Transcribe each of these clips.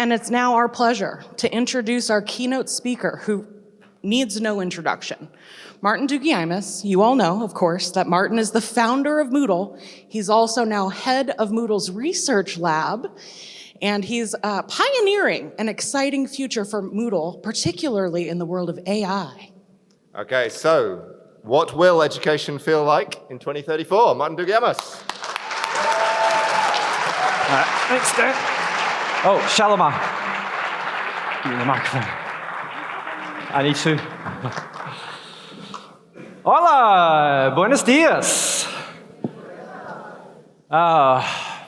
And it's now our pleasure to introduce our keynote speaker, who needs no introduction. Martin Dougiamas. You all know, of course, that Martin is the founder of Moodle. He's also now head of Moodle's research lab, and he's pioneering an exciting future for Moodle, particularly in the world of AI. Okay, so what will education feel like in 2034? Martin Dougiamas. Thanks, Dan. Oh, Shalomar. Give me the microphone. I need to. Hola, buenos dias.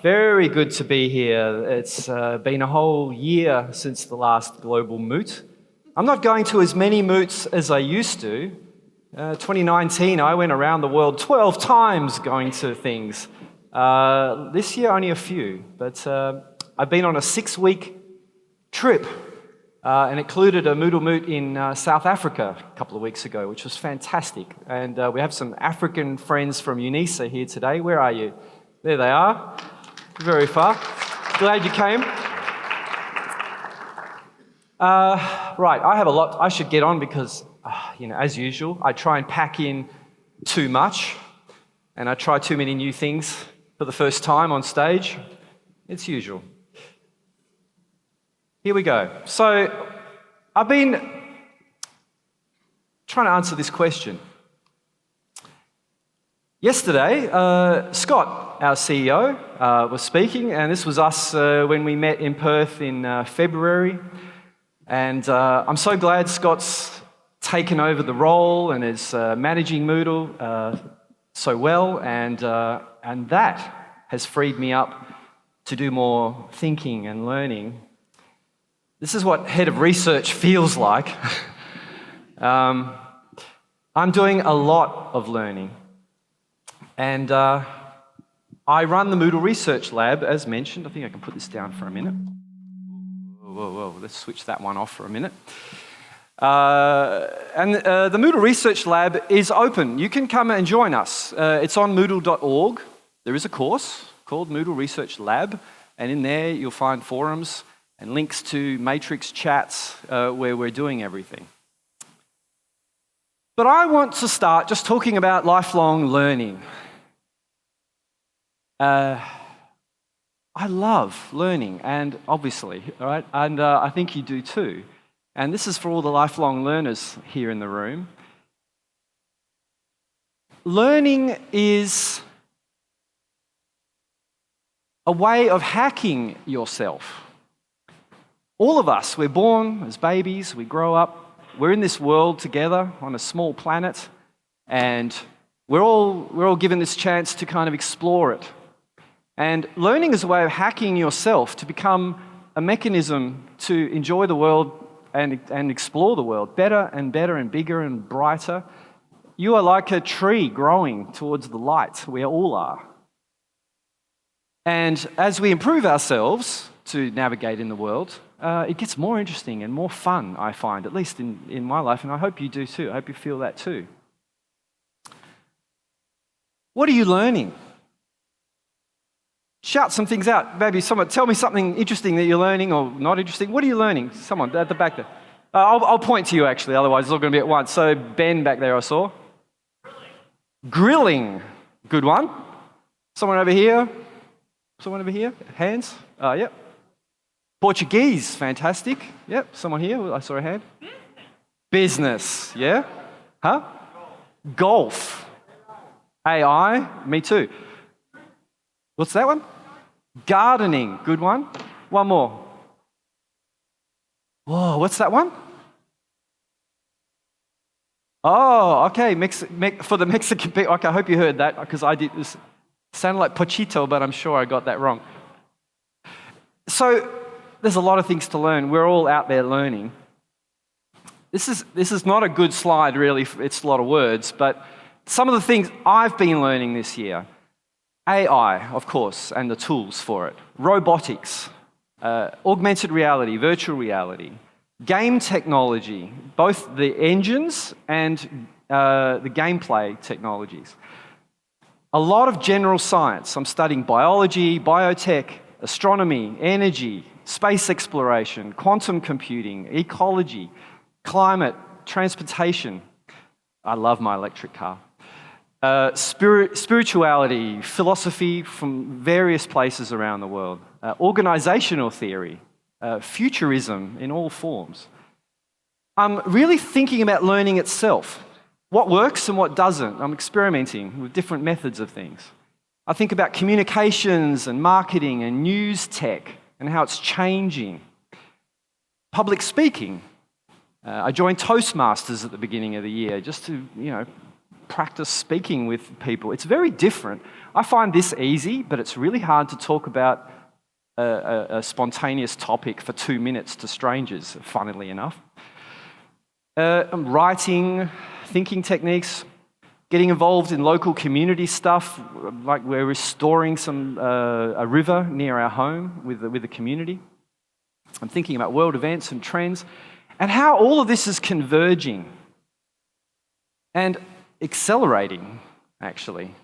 Very good to be here. It's been a whole year since the last global moot. I'm not going to as many moots as I used to. 2019, I went around the world 12 times going to things. This year, only a few, but I've been on a 6-week trip and included a MoodleMoot in South Africa a couple of weeks ago, which was fantastic. And we have some African friends from UNISA here today. Where are you? There they are, very far. Glad you came. Right, I have a lot I should get on because, as usual, I try and pack in too much, and I try too many new things for the first time on stage. It's usual. Here we go. So, I've been trying to answer this question. Yesterday, Scott, our CEO, was speaking, and this was us when we met in Perth in February. And I'm so glad Scott's taken over the role and is managing Moodle so well, and that has freed me up to do more thinking and learning. This is what head of research feels like. I'm doing a lot of learning, and I run the Moodle Research Lab, as mentioned. I think I can put this down for a minute. Whoa, let's switch that one off for a minute. The Moodle Research Lab is open. You can come and join us. It's on moodle.org. There is a course called Moodle Research Lab, and in there you'll find forums and links to matrix chats where we're doing everything. But I want to start just talking about lifelong learning. I love learning, and obviously, all right, and I think you do too. And this is for all the lifelong learners here in the room. Learning is a way of hacking yourself. All of us, we're born as babies, we grow up, we're in this world together on a small planet, and we're all given this chance to kind of explore it. And learning is a way of hacking yourself to become a mechanism to enjoy the world and explore the world better and bigger and brighter. You are like a tree growing towards the light. We all are. And as we improve ourselves to navigate in the world, it gets more interesting and more fun, I find, at least in my life, and I hope you do too. I hope you feel that too. What are you learning? Shout some things out. Maybe someone tell me something interesting that you're learning or not interesting. What are you learning? Someone at the back there. I'll point to you, actually, otherwise it's all going to be at once. So Ben back there I saw. Grilling. Good one. Someone over here? Someone over here? Hands? Yep. Portuguese. Fantastic. Yep. Someone here? I saw a hand. Business. Yeah? Huh? Golf. AI. Me too. What's that one? Gardening. Good one. One more. Whoa, what's that one? Oh, okay. For the Mexican people. Okay, I hope you heard that because I did this. Sounded like pochito, but I'm sure I got that wrong. So there's a lot of things to learn. We're all out there learning. This is not a good slide, really. It's a lot of words, but some of the things I've been learning this year. AI, of course, and the tools for it. Robotics, augmented reality, virtual reality, game technology, both the engines and the gameplay technologies. A lot of general science. I'm studying biology, biotech, astronomy, energy, space exploration, quantum computing, ecology, climate, transportation. I love my electric car. Spirituality, philosophy from various places around the world, organizational theory, futurism in all forms. I'm really thinking about learning itself. What works and what doesn't. I'm experimenting with different methods of things. I think about communications and marketing and news tech and how it's changing. Public speaking. I joined Toastmasters at the beginning of the year just to, practice speaking with people. It's very different. I find this easy, but it's really hard to talk about a spontaneous topic for 2 minutes to strangers, funnily enough. Writing, thinking techniques, getting involved in local community stuff, like we're restoring a river near our home with the community. I'm thinking about world events and trends, and how all of this is converging and accelerating, actually.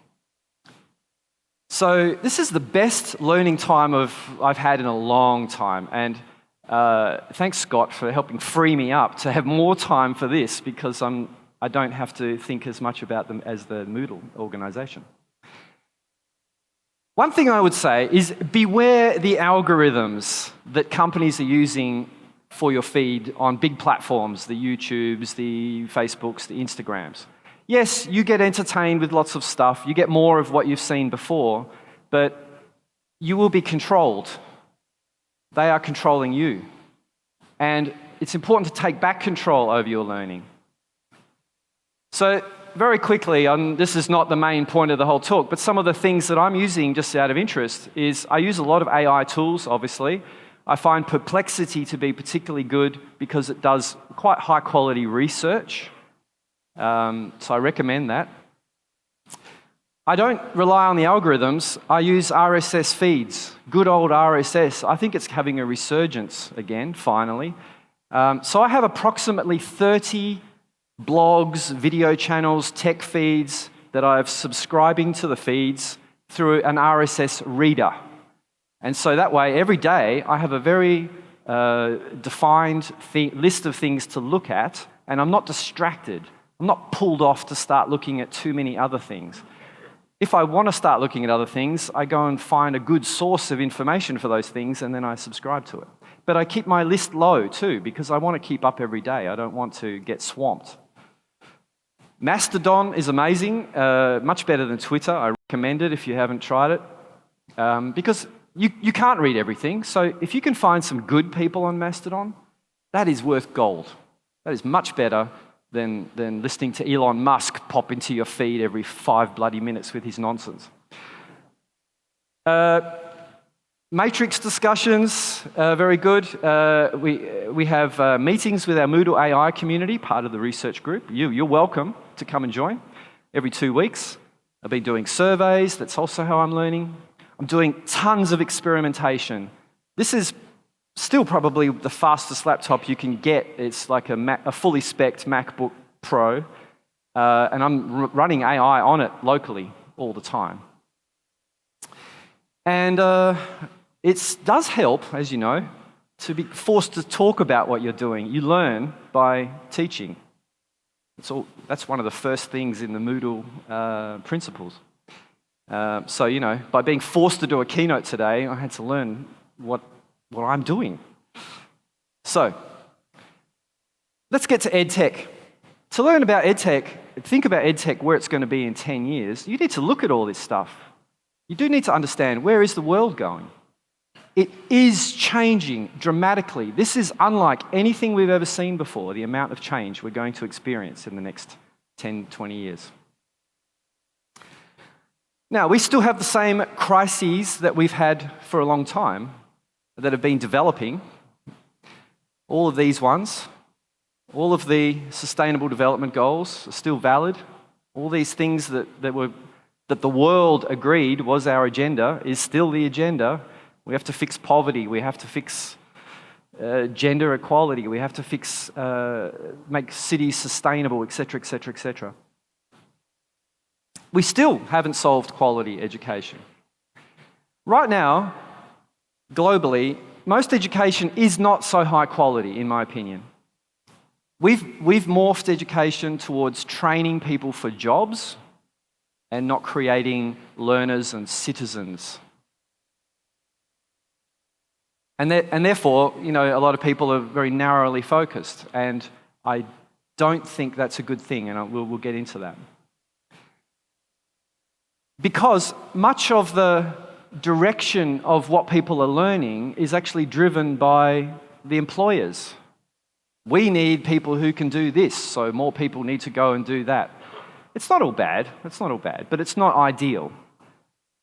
So this is the best learning time I've had in a long time, and thanks, Scott, for helping free me up to have more time for this, because I don't have to think as much about them as the Moodle organization. One thing I would say is beware the algorithms that companies are using for your feed on big platforms, the YouTubes, the Facebooks, the Instagrams. Yes, you get entertained with lots of stuff, you get more of what you've seen before, but you will be controlled. They are controlling you. And it's important to take back control over your learning. So, very quickly, this is not the main point of the whole talk, but some of the things that I'm using just out of interest is I use a lot of AI tools, obviously. I find Perplexity to be particularly good because it does quite high quality research. So I recommend that. I don't rely on the algorithms. I use RSS feeds, good old RSS. I think it's having a resurgence again, finally. So I have approximately 30 blogs, video channels, tech feeds that I'm subscribing to the feeds through an RSS reader. And so that way, every day, I have a very defined list of things to look at, and I'm not distracted. I'm not pulled off to start looking at too many other things. If I want to start looking at other things, I go and find a good source of information for those things, and then I subscribe to it. But I keep my list low too, because I want to keep up every day. I don't want to get swamped. Mastodon is amazing, much better than Twitter. I recommend it if you haven't tried it, because you can't read everything. So if you can find some good people on Mastodon, that is worth gold. That is much better than listening to Elon Musk pop into your feed every 5 bloody minutes with his nonsense. Matrix discussions, very good. We have meetings with our Moodle AI community, part of the research group. You're welcome to come and join every 2 weeks. I've been doing surveys, that's also how I'm learning. I'm doing tons of experimentation. This is still probably the fastest laptop you can get. It's like a fully spec'd MacBook Pro, and I'm running AI on it locally all the time. And it does help, as you know, to be forced to talk about what you're doing. You learn by teaching. That's one of the first things in the Moodle principles. So, by being forced to do a keynote today, I had to learn what I'm doing. So, let's get to edtech. To learn about edtech, think about edtech, where it's going to be in 10 years, you need to look at all this stuff. You do need to understand, where is the world going? It is changing dramatically. This is unlike anything we've ever seen before, the amount of change we're going to experience in the next 10, 20 years. Now, we still have the same crises that we've had for a long time that have been developing. All of these ones, all of the Sustainable Development Goals are still valid. All these things that the world agreed was our agenda is still the agenda. We have to fix poverty. We have to fix gender equality. We have to make cities sustainable, etc., etc., etc. We still haven't solved quality education. Right now, globally, most education is not so high quality, in my opinion. We've morphed education towards training people for jobs and not creating learners and citizens. And therefore, you know, a lot of people are very narrowly focused, and I don't think that's a good thing, and we'll get into that. Because much of the direction of what people are learning is actually driven by the employers. We need people who can do this, so more people need to go and do that. It's not all bad, but it's not ideal.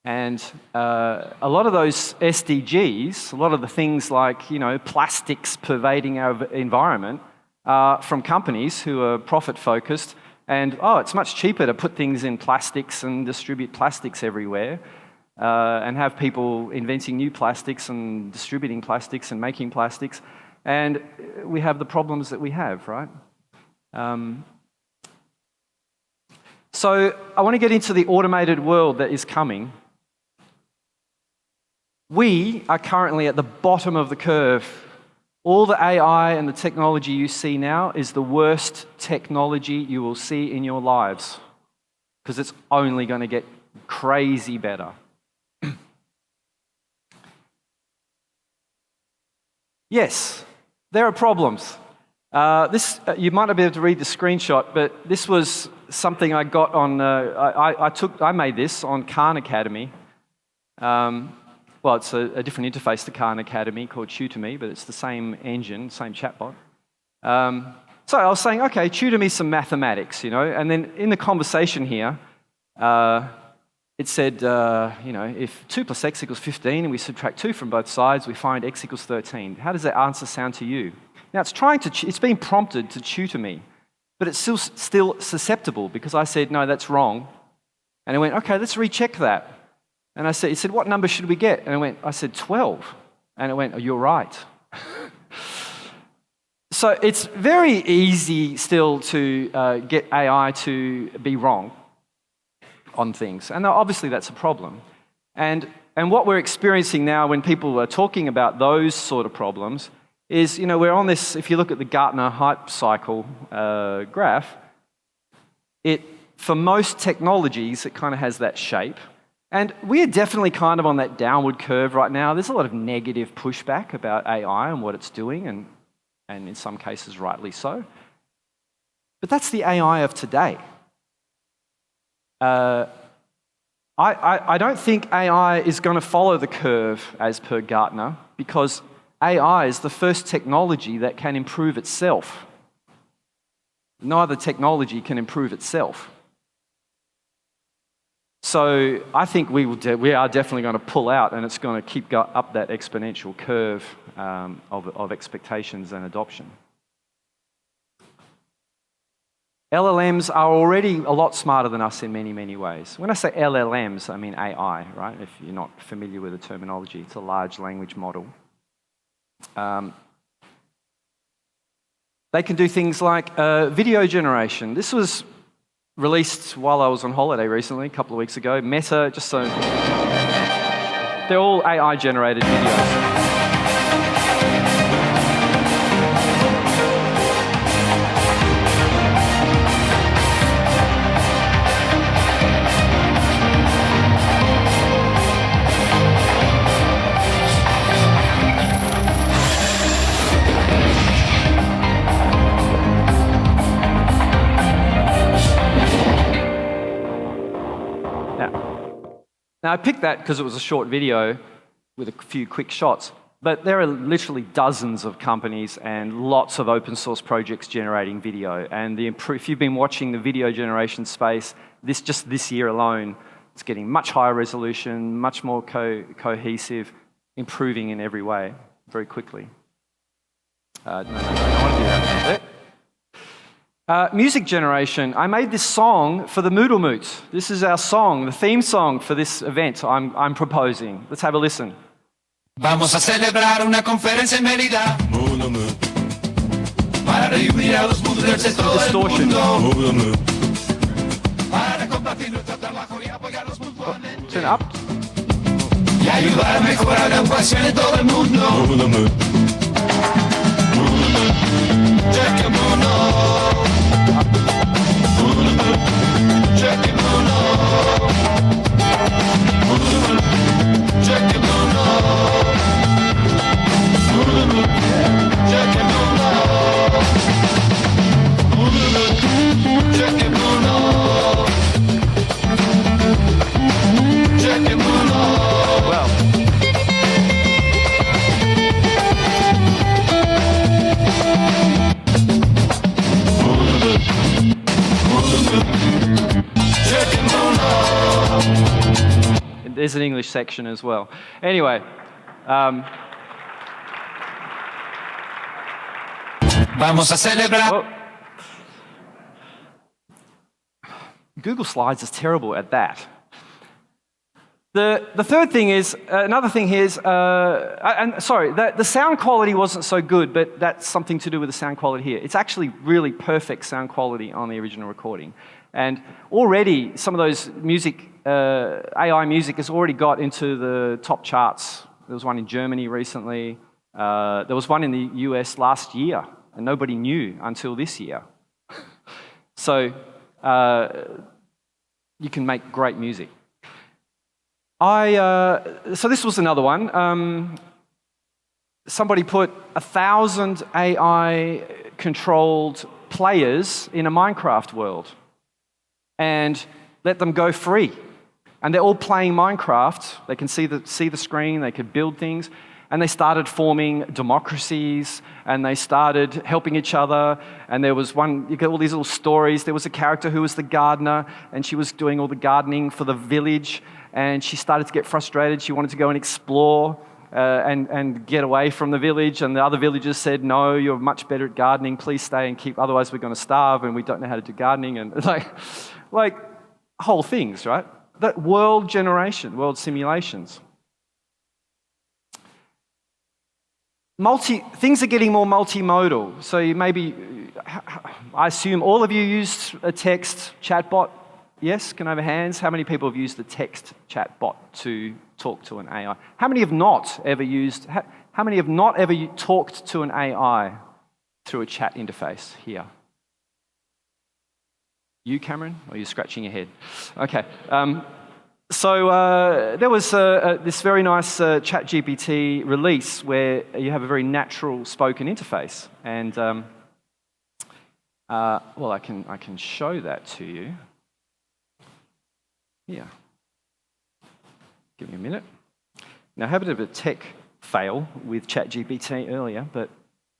And a lot of those SDGs, a lot of the things like, you know, plastics pervading our environment are from companies who are profit-focused, and, it's much cheaper to put things in plastics and distribute plastics everywhere, and have people inventing new plastics and distributing plastics and making plastics, and we have the problems that we have, right? So I want to get into the automated world that is coming. We are currently at the bottom of the curve. All the AI and the technology you see now is the worst technology you will see in your lives, because it's only going to get crazy better. Yes, there are problems. You might not be able to read the screenshot, but this was something I got on. I made this on Khan Academy. Well, it's a different interface to Khan Academy called Utopia, but it's the same engine, same chatbot. So I was saying, okay, tutor me some mathematics, you know, and then in the conversation here, it said, you know, if 2 plus x equals 15 and we subtract 2 from both sides, we find x equals 13. How does that answer sound to you? Now, it's being prompted to tutor me, but it's still susceptible, because I said, no, that's wrong. And it went, okay, let's recheck that. And it said, what number should we get? And I said 12. And it went, oh, you're right. So it's very easy still to get AI to be wrong on things. And obviously that's a problem. And what we're experiencing now when people are talking about those sort of problems is, you know, we're on this, if you look at the Gartner hype cycle graph, for most technologies, it kind of has that shape. And we're definitely kind of on that downward curve right now. There's a lot of negative pushback about AI and what it's doing, and in some cases rightly so. But that's the AI of today. I don't think AI is going to follow the curve as per Gartner, because AI is the first technology that can improve itself. No other technology can improve itself. So I think we are definitely going to pull out, and it's going to keep up that exponential curve of expectations and adoption. LLMs are already a lot smarter than us in many, many ways. When I say LLMs, I mean AI, right? If you're not familiar with the terminology, it's a large language model. They can do things like video generation. This was released while I was on holiday recently, a couple of weeks ago. Meta, just so... They're all AI-generated videos. Now, I picked that because it was a short video with a few quick shots, but there are literally dozens of companies and lots of open source projects generating video. And if you've been watching the video generation space, just this year alone, it's getting much higher resolution, much more cohesive, improving in every way very quickly. No, I don't want to do that. Music generation. I made this song for the MoodleMoot. This is our song, the theme song for this event I'm proposing. Let's have a listen. Vamos a celebrar una conferencia en Mérida. MoodleMoot. Para reunir a los Moodlers de todo el mundo. MoodleMoot. Para compartir nuestro trabajo y apoyar los Moodle. Turn it up. y ayudar a mejorar la educación en todo el mundo. MoodleMoot. Check it, MoodleMoot. MoodleMoot. Check it, MoodleMoot. MoodleMoot. Check it, MoodleMoot. MoodleMoot. Check it, MoodleMoot. MoodleMoot. Check it, MoodleMoot. Check it, MoodleMoot. Well, there's an English section as well. Anyway, Vamos a celebrar. well, Google Slides is terrible at that. The third thing is, another thing here is, the sound quality wasn't so good, but that's something to do with the sound quality here. It's actually really perfect sound quality on the original recording. And already some of those music, AI music has already got into the top charts. There was one in Germany recently. There was one in the US last year, and nobody knew until this year. So you can make great music. So this was another one. Somebody put 1,000 AI-controlled players in a Minecraft world and let them go free. And they're all playing Minecraft. They can see the screen, they could build things. And they started forming democracies, and they started helping each other. And there was one, you get all these little stories. There was a character who was the gardener, and she was doing all the gardening for the village. And she started to get frustrated. She wanted to go and explore and get away from the village. And the other villagers said, no, you're much better at gardening. Please stay and keep, otherwise we're going to starve, and we don't know how to do gardening. And like whole things, right? That world generation, world simulations. Things are getting more multimodal. So you maybe, I assume all of you used a text chatbot. Yes, can I have hands? How many people have used a text chatbot to talk to an AI? How many have not ever used, how many have not ever talked to an AI through a chat interface here? You, Cameron? Or are you scratching your head? Okay. So there was this very nice ChatGPT release where you have a very natural spoken interface. And, well, I can show that to you. Yeah. Give me a minute. Now, I had a bit of a tech fail with ChatGPT earlier,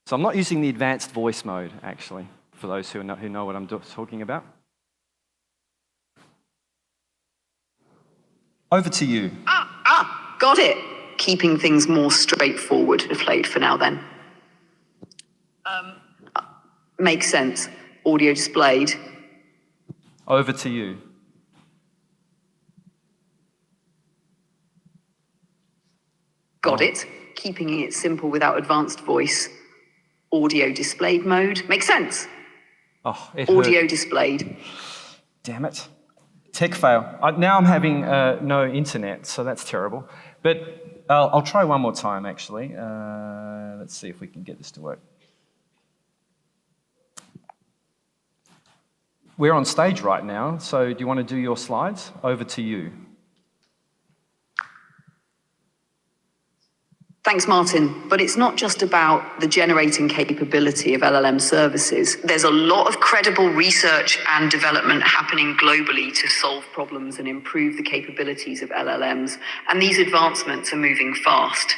so I'm not using the advanced voice mode, actually, for those who know what I'm talking about. Over to you. Got it. Keeping things more straightforward, played for now then. Makes sense. Audio displayed. Over to you. Got it. Keeping it simple without advanced voice. Audio displayed mode. Makes sense. Oh, Audio displayed. Damn it. Tech fail. Now I'm having no internet, so that's terrible. But I'll try one more time, actually. Let's see if we can get this to work. We're on stage right now, so do you want to do your slides? Over to you. Thanks, Martin. But it's not just about the generating capability of LLM services. There's a lot of credible research and development happening globally to solve problems and improve the capabilities of LLMs. And these advancements are moving fast.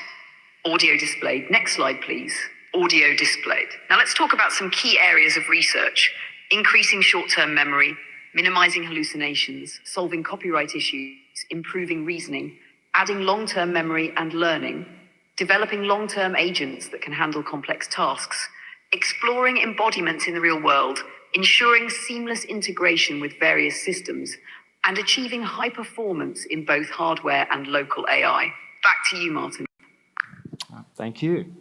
Audio displayed. Next slide, please. Audio displayed. Now let's talk about some key areas of research. Increasing short-term memory, minimizing hallucinations, solving copyright issues, improving reasoning, adding long-term memory and learning, developing long-term agents that can handle complex tasks, exploring embodiments in the real world, ensuring seamless integration with various systems, and achieving high performance in both hardware and local AI. Back to you, Martin. Thank you.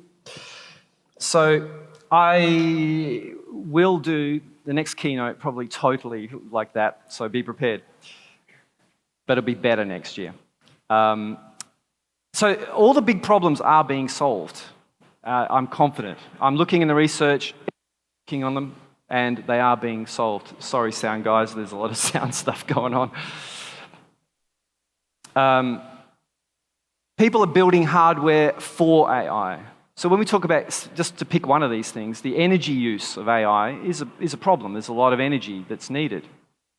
So I will do the next keynote probably totally like that, so be prepared. But it'll be better next year. So all the big problems are being solved. I'm confident. I'm looking in the research, working on them, and they are being solved. Sorry, sound guys, there's a lot of sound stuff going on. People are building hardware for AI. So when we talk about, just to pick one of these things, the energy use of AI is a problem. There's a lot of energy that's needed.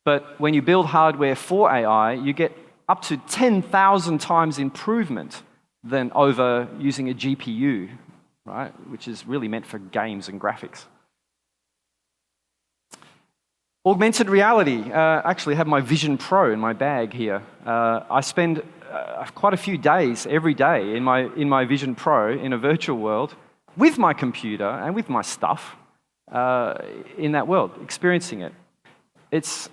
But when you build hardware for AI, you get up to 10,000 times improvement than over using a GPU, right? Which is really meant for games and graphics. Augmented reality. I actually have my Vision Pro in my bag here. I spend quite a few days every day in my Vision Pro in a virtual world with my computer and with my stuff in that world, experiencing it. It's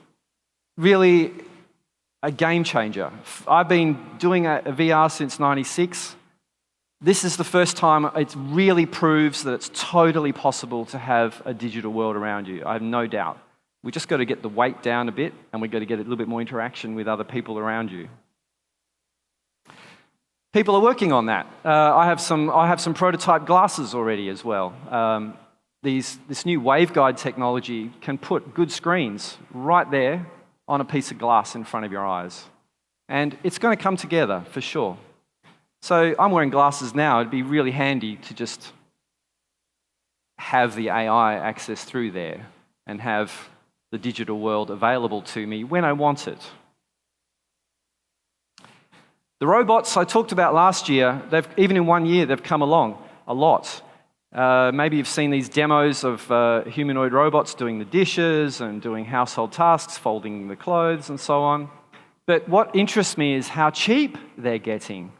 really a game changer. I've been doing a VR since '96. This is the first time it really proves that it's totally possible to have a digital world around you. I have no doubt. We just got to get the weight down a bit, and we've got to get a little bit more interaction with other people around you. People are working on that. I have some prototype glasses already as well. This new waveguide technology can put good screens right there on a piece of glass in front of your eyes. And it's going to come together for sure. So I'm wearing glasses now. It'd be really handy to just have the AI access through there and have the digital world available to me when I want it. The robots I talked about last year, even in 1 year, they've come along a lot. Maybe you've seen these demos of humanoid robots doing the dishes and doing household tasks, folding the clothes and so on. But what interests me is how cheap they're getting.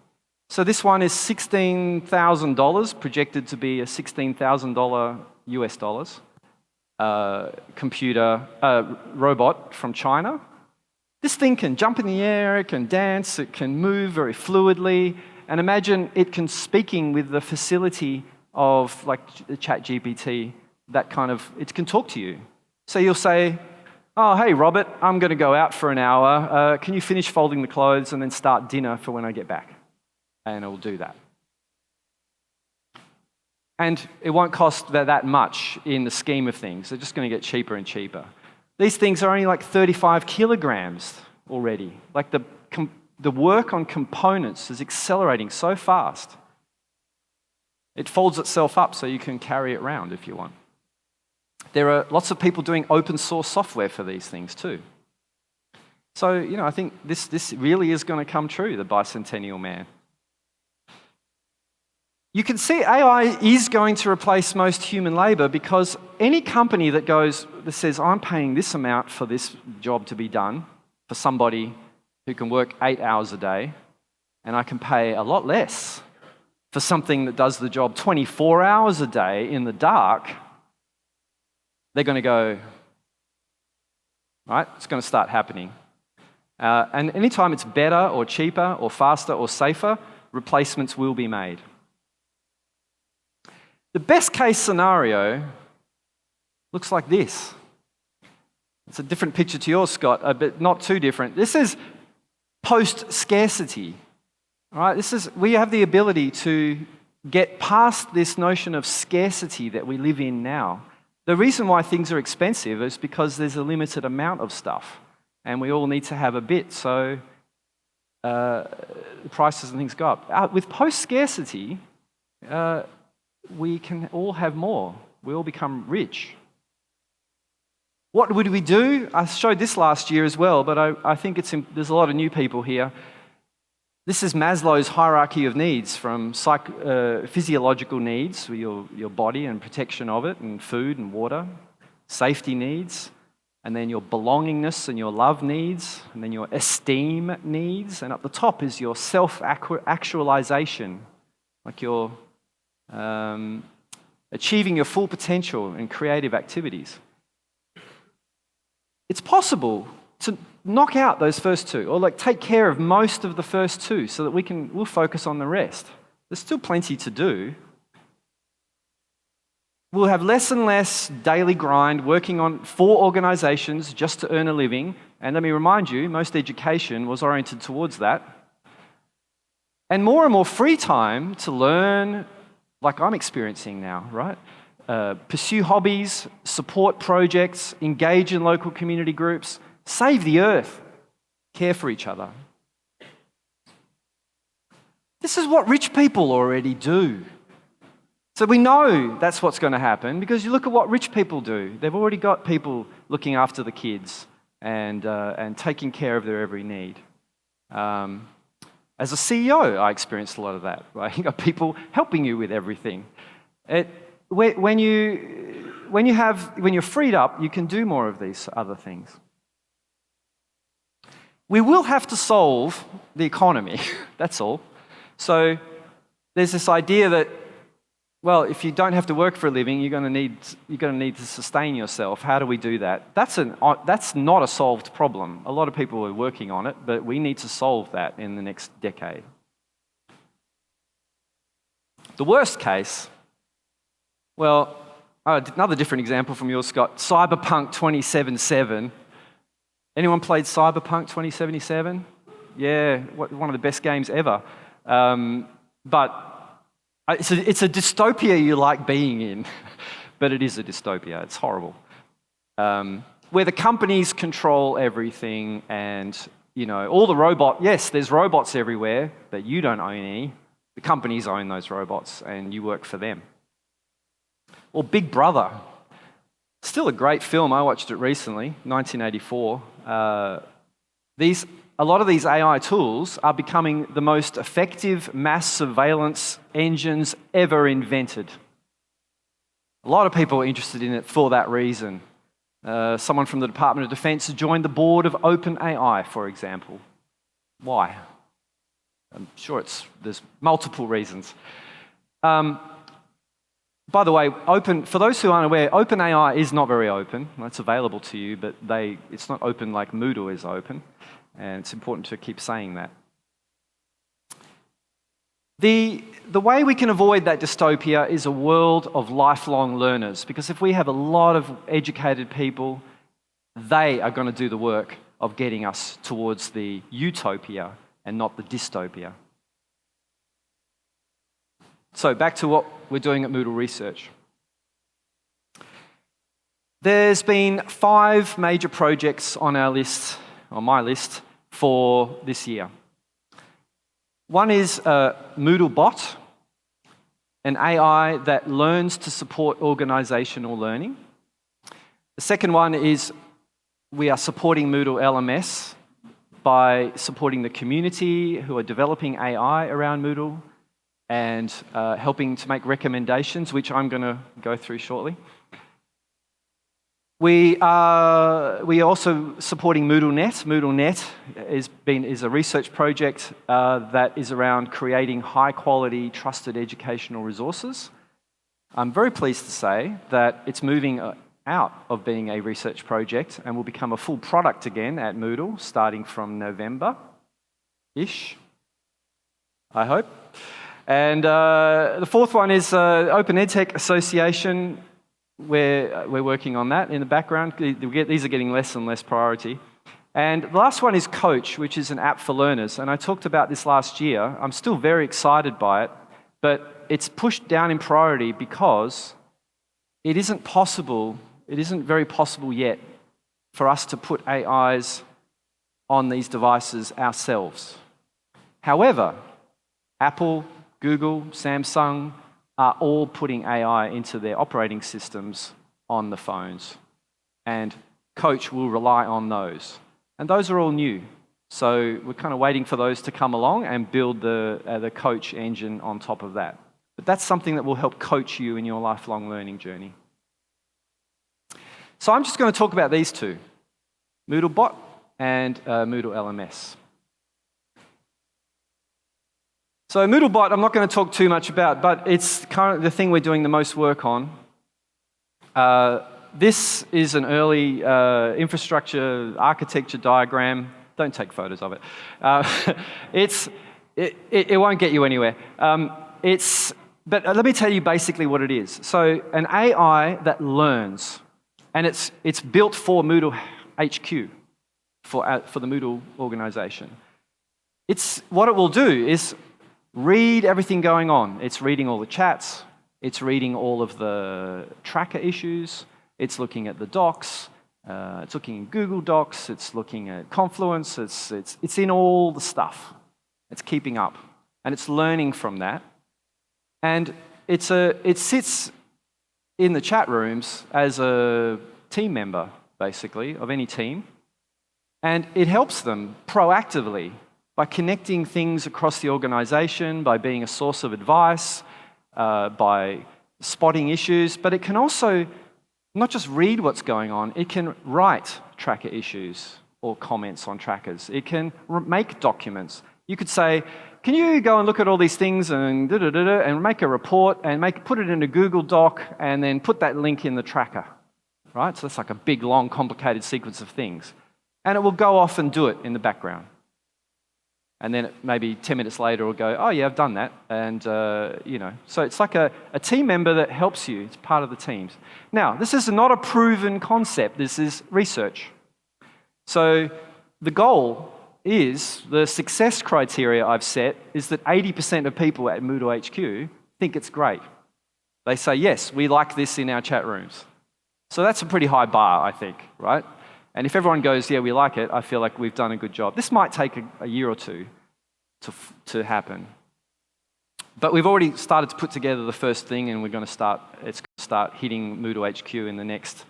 So this one is $16,000, projected to be a $16,000 US dollars robot from China. This thing can jump in the air, it can dance, it can move very fluidly, and imagine it can speaking with the facility of like ChatGPT, that kind of, it can talk to you. So you'll say, oh, hey, Robert, I'm going to go out for an hour. Can you finish folding the clothes and then start dinner for when I get back? And it will do that. And it won't cost that much in the scheme of things. They're just going to get cheaper and cheaper. These things are only like 35 kilograms already. Like the work on components is accelerating so fast. It folds itself up so you can carry it around if you want. There are lots of people doing open source software for these things too. So, I think this really is going to come true, the bicentennial man. You can see AI is going to replace most human labor because any company that says, I'm paying this amount for this job to be done for somebody who can work 8 hours a day, and I can pay a lot less for something that does the job 24 hours a day in the dark, they're going to go, right? It's going to start happening. And anytime it's better or cheaper or faster or safer, replacements will be made. The best case scenario looks like this. It's a different picture to yours, Scott, but not too different. This is post-scarcity. All right, we have the ability to get past this notion of scarcity that we live in now. The reason why things are expensive is because there's a limited amount of stuff, and we all need to have a bit, so the prices and things go up. With post-scarcity, we can all have more. We all become rich. What would we do? I showed this last year as well, but I think there's a lot of new people here. This is Maslow's hierarchy of needs, from physiological needs, your body and protection of it, and food and water, safety needs, and then your belongingness and your love needs, and then your esteem needs, and at the top is your self-actualization, like your achieving your full potential in creative activities. It's possible to knock out those first two, or take care of most of the first two so that we'll focus on the rest. There's still plenty to do. We'll have less and less daily grind working for organizations just to earn a living. And let me remind you, most education was oriented towards that. and more free time to learn, like I'm experiencing now, right? Pursue hobbies, support projects, engage in local community groups, save the earth, care for each other. This is what rich people already do. So we know that's what's going to happen because you look at what rich people do. They've already got people looking after the kids and taking care of their every need. As a CEO, I experienced a lot of that. Right? You got people helping you with everything. When you're freed up, you can do more of these other things. We will have to solve the economy. That's all. So there's this idea that, well, if you don't have to work for a living, you're going to need to sustain yourself. How do we do that? That's not a solved problem. A lot of people are working on it, but we need to solve that in the next decade. The worst case, well, another different example from yours, Scott. Cyberpunk 2077. Anyone played Cyberpunk 2077? Yeah, one of the best games ever. But it's a dystopia you like being in, but it is a dystopia. It's horrible. Where the companies control everything and, all the robots, yes, there's robots everywhere, but you don't own any. The companies own those robots and you work for them. Or Big Brother. Still a great film. I watched it recently, 1984. A lot of these AI tools are becoming the most effective mass surveillance engines ever invented. A lot of people are interested in it for that reason. Someone from the Department of Defense joined the board of OpenAI, for example. Why? I'm sure there's multiple reasons. By the way, for those who aren't aware, OpenAI is not very open. It's available to you, but it's not open like Moodle is open. And it's important to keep saying that. The way we can avoid that dystopia is a world of lifelong learners, because if we have a lot of educated people, they are going to do the work of getting us towards the utopia and not the dystopia. So back to what we're doing at Moodle Research. There's been 5 major projects on my list for this year. One is MoodleBot, an AI that learns to support organizational learning. The second one is we are supporting Moodle LMS by supporting the community who are developing AI around Moodle and helping to make recommendations, which I'm going to go through shortly. We are also supporting MoodleNet. MoodleNet is a research project that is around creating high-quality, trusted educational resources. I'm very pleased to say that it's moving out of being a research project and will become a full product again at Moodle, starting from November-ish, I hope. And the fourth one is Open EdTech Association. We're working on that in the background. These are getting less and less priority. And the last one is Coach, which is an app for learners. And I talked about this last year. I'm still very excited by it, but it's pushed down in priority because it isn't very possible yet for us to put AIs on these devices ourselves. However, Apple, Google, Samsung are all putting AI into their operating systems on the phones. And Coach will rely on those. And those are all new. So we're kind of waiting for those to come along and build the Coach engine on top of that. But that's something that will help coach you in your lifelong learning journey. So I'm just going to talk about these two, MoodleBot and Moodle LMS. So MoodleBot, I'm not going to talk too much about, but it's currently the thing we're doing the most work on. This is an early infrastructure architecture diagram. Don't take photos of it. It won't get you anywhere. But let me tell you basically what it is. So an AI that learns, and it's built for Moodle HQ, for the Moodle organization. What it will do is read everything going on. It's reading all the chats. It's reading all of the tracker issues. It's looking at the docs. It's looking in Google Docs. It's looking at Confluence. It's in all the stuff. It's keeping up. And it's learning from that. And it sits in the chat rooms as a team member, basically, of any team. And it helps them proactively by connecting things across the organization, by being a source of advice, by spotting issues. But it can also not just read what's going on, it can write tracker issues or comments on trackers. It can make documents. You could say, can you go and look at all these things and and make a report and put it in a Google Doc and then put that link in the tracker, right? So that's like a big, long, complicated sequence of things. And it will go off and do it in the background. And then maybe 10 minutes later it'll go, oh yeah, I've done that. And, so it's like a team member that helps you. It's part of the teams. Now, this is not a proven concept. This is research. So the goal is, the success criteria I've set is that 80% of people at Moodle HQ think it's great. They say, yes, we like this in our chat rooms. So that's a pretty high bar, I think, right? And if everyone goes, yeah, we like it, I feel like we've done a good job. This might take a year or two to happen. But we've already started to put together the first thing, and it's going to start hitting Moodle HQ in the next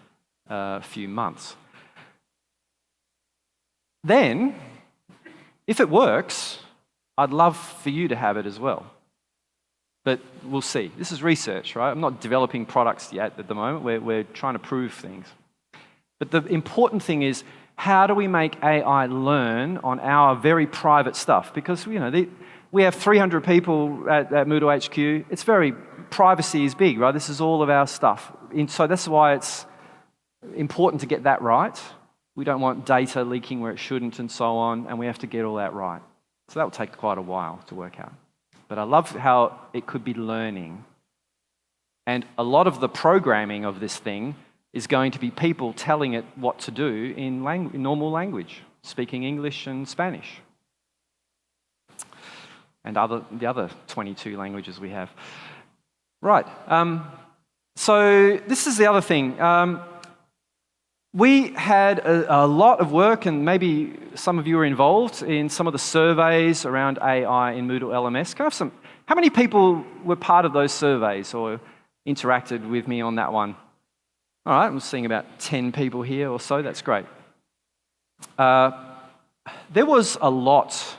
few months. Then, if it works, I'd love for you to have it as well. But we'll see. This is research, right? I'm not developing products yet at the moment. We're trying to prove things. But the important thing is, how do we make AI learn on our very private stuff? Because we have 300 people at Moodle HQ. It's privacy is big, right? This is all of our stuff. And so that's why it's important to get that right. We don't want data leaking where it shouldn't and so on, and we have to get all that right. So that will take quite a while to work out. But I love how it could be learning. And a lot of the programming of this thing is going to be people telling it what to do in normal language, speaking English and Spanish, and the other 22 languages we have. Right, so this is the other thing. We had a lot of work, and maybe some of you were involved in some of the surveys around AI in Moodle LMS. How many people were part of those surveys or interacted with me on that one? All right, I'm seeing about 10 people here or so. That's great. There was a lot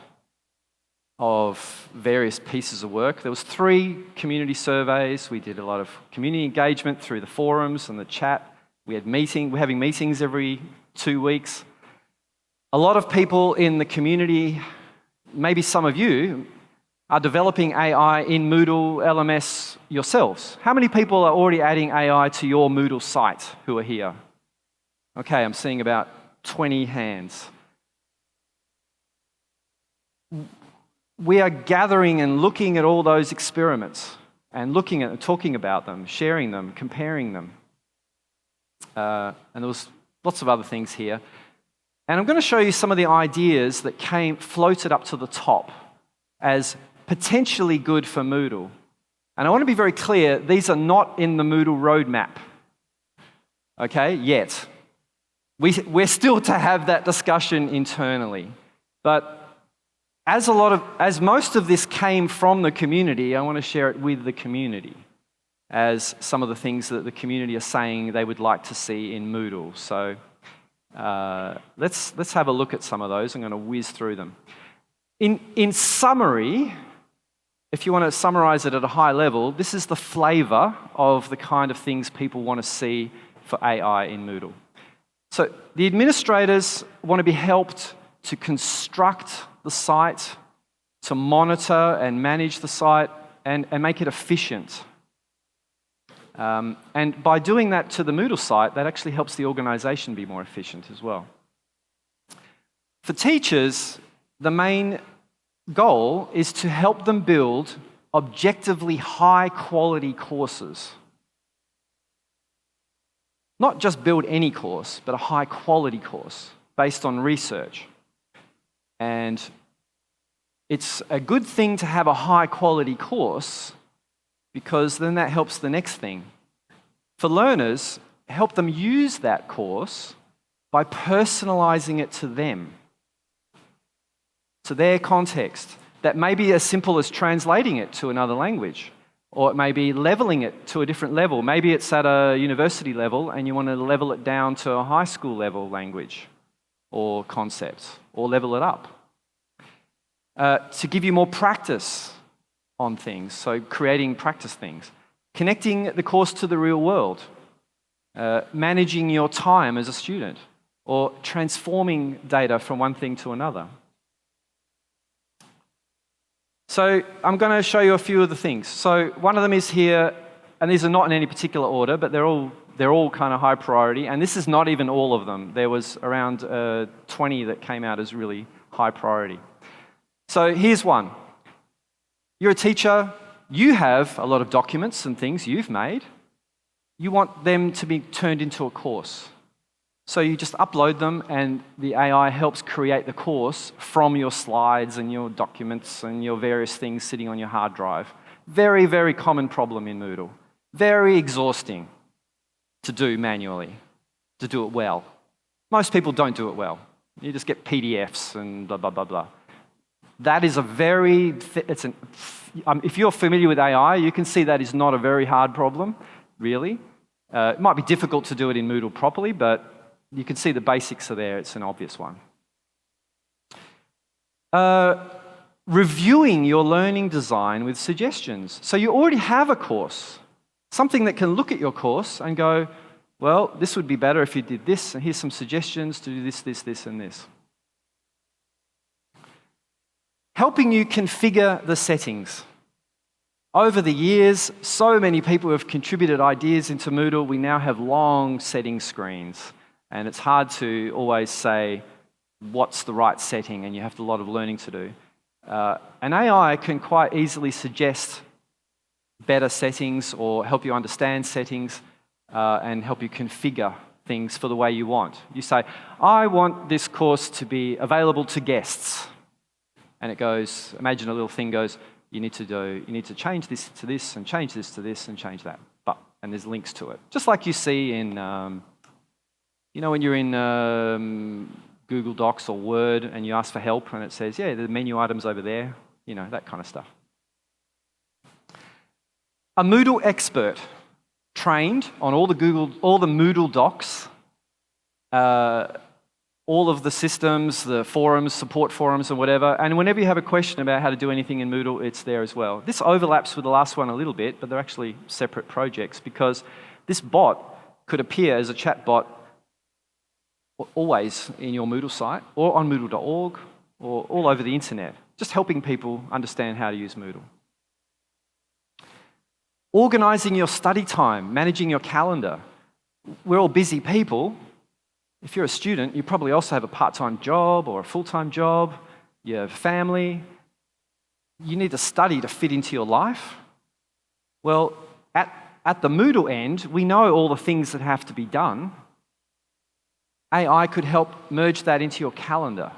of various pieces of work. There was 3 community surveys. We did a lot of community engagement through the forums and the chat. We're having meetings every 2 weeks. A lot of people in the community, maybe some of you, are developing AI in Moodle LMS yourselves. How many people are already adding AI to your Moodle site who are here? Okay, I'm seeing about 20 hands. We are gathering and looking at all those experiments and looking at and talking about them, sharing them, comparing them. And there was lots of other things here. And I'm going to show you some of the ideas that floated up to the top as potentially good for Moodle. And I want to be very clear, these are not in the Moodle roadmap, okay, yet. We're still to have that discussion internally. But as most of this came from the community, I want to share it with the community as some of the things that the community are saying they would like to see in Moodle. So let's have a look at some of those. I'm going to whiz through them. In summary, if you want to summarize it at a high level, this is the flavor of the kind of things people want to see for AI in Moodle. So the administrators want to be helped to construct the site, to monitor and manage the site, and make it efficient. And by doing that to the Moodle site, that actually helps the organization be more efficient as well. For teachers, the main goal is to help them build objectively high-quality courses. Not just build any course, but a high-quality course based on research. And It's a good thing to have a high-quality course because then that helps the next thing. For learners, help them use that course by personalizing it to them, to their context. That may be as simple as translating it to another language, or it may be leveling it to a different level. Maybe it's at a university level and you want to level it down to a high school level language or concept, or level it up. To give you more practice on things, so creating practice things. Connecting the course to the real world. Managing your time as a student, or transforming data from one thing to another. So I'm going to show you a few of the things. So one of them is here, and these are not in any particular order, but they're all kind of high priority, and this is not even all of them. There was around 20 that came out as really high priority. So here's one. You're a teacher, you have a lot of documents and things you've made. You want them to be turned into a course. So you just upload them and the AI helps create the course from your slides and your documents and your various things sitting on your hard drive. Very, very common problem in Moodle. Very exhausting to do manually, to do it well. Most people don't do it well. You just get PDFs and blah, blah, blah, blah. That is a very, if you're familiar with AI, you can see that is not a very hard problem, really. It might be difficult to do it in Moodle properly, but you can see the basics are there. It's an obvious one. Reviewing your learning design with suggestions. So you already have a course, something that can look at your course and go, well, this would be better if you did this, and here's some suggestions to do this, this, this, and this. Helping you configure the settings. Over the years, so many people have contributed ideas into Moodle. We now have long setting screens, and it's hard to always say what's the right setting, and you have a lot of learning to do. An AI can quite easily suggest better settings or help you understand settings and help you configure things for the way you want. You say, I want this course to be available to guests. And it goes, imagine a little thing goes, you need to change this to this, and change this to this, and change that. And there's links to it. Just like you see in, when you're in Google Docs or Word and you ask for help and it says, yeah, the menu item's over there, that kind of stuff. A Moodle expert trained on all the Moodle docs, all of the systems, the forums, support forums and whatever, and whenever you have a question about how to do anything in Moodle, it's there as well. This overlaps with the last one a little bit, but they're actually separate projects because this bot could appear as a chat bot always in your Moodle site or on Moodle.org or all over the internet, just helping people understand how to use Moodle. Organising your study time, managing your calendar. We're all busy people. If you're a student, you probably also have a part-time job or a full-time job. You have family. You need to study to fit into your life. Well, at the Moodle end, we know all the things that have to be done. AI could help merge that into your calendar.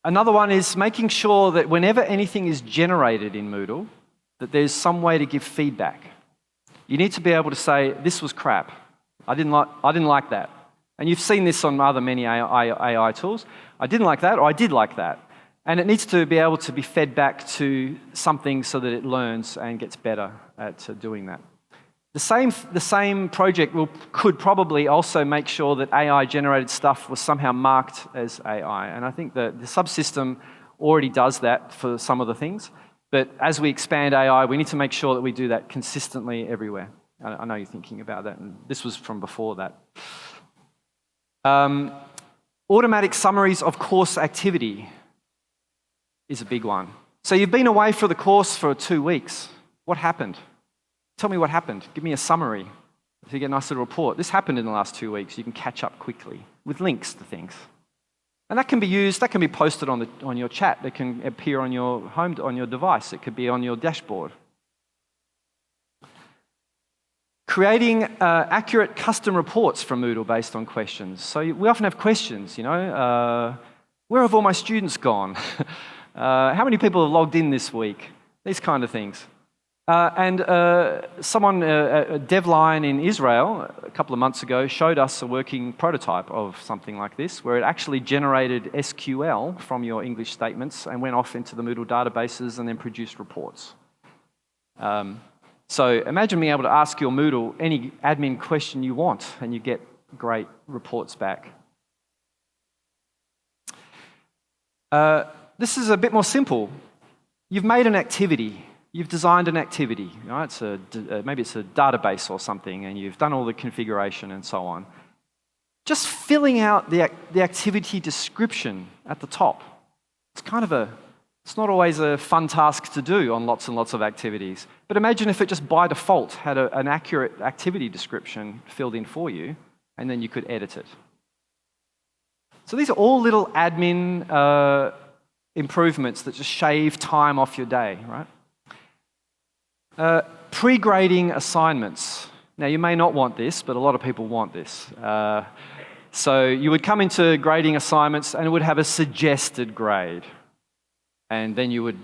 Another one is making sure that whenever anything is generated in Moodle, that there's some way to give feedback. You need to be able to say, this was crap. I didn't like that. And you've seen this on many AI tools. I didn't like that, or I did like that. And it needs to be able to be fed back to something so that it learns and gets better at doing that. The same project could probably also make sure that AI-generated stuff was somehow marked as AI. And I think that the subsystem already does that for some of the things. But as we expand AI, we need to make sure that we do that consistently everywhere. I know you're thinking about that, and this was from before that. Automatic summaries of course activity is a big one. So you've been away for the course for 2 weeks. What happened? Tell me what happened. Give me a summary so you get a nice little report. This happened in the last 2 weeks. You can catch up quickly with links to things. And that can be used, that can be posted on your chat. It can appear on your device. It could be on your dashboard. creating accurate custom reports from Moodle based on questions. So we often have questions, where have all my students gone? How many people have logged in this week? These kind of things. Someone, a DevLine in Israel, a couple of months ago, showed us a working prototype of something like this, where it actually generated SQL from your English statements and went off into the Moodle databases and then produced reports. So imagine being able to ask your Moodle any admin question you want, and you get great reports back. This is a bit more simple. You've made an activity. You've designed an activity. Maybe it's a database or something, and you've done all the configuration and so on. Just filling out the activity description at the top. It's not always a fun task to do on lots and lots of activities. But imagine if it just by default had an accurate activity description filled in for you, and then you could edit it. So these are all little admin improvements that just shave time off your day, right? Pre-grading assignments. Now, you may not want this, but a lot of people want this. So you would come into grading assignments and it would have a suggested grade. And then you would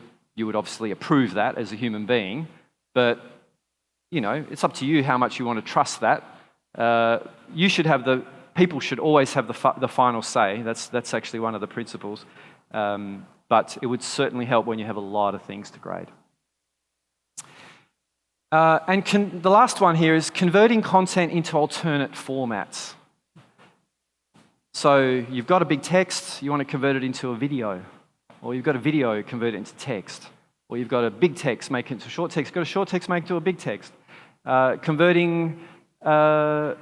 obviously approve that as a human being. But, it's up to you how much you want to trust that. People should always have the final say. That's actually one of the principles. But it would certainly help when you have a lot of things to grade. The last one here is converting content into alternate formats. So you've got a big text, you want to convert it into a video. Or you've got a video, convert it into text. Or you've got a big text, make it into short text. You've got a short text, make it into a big text. Converting the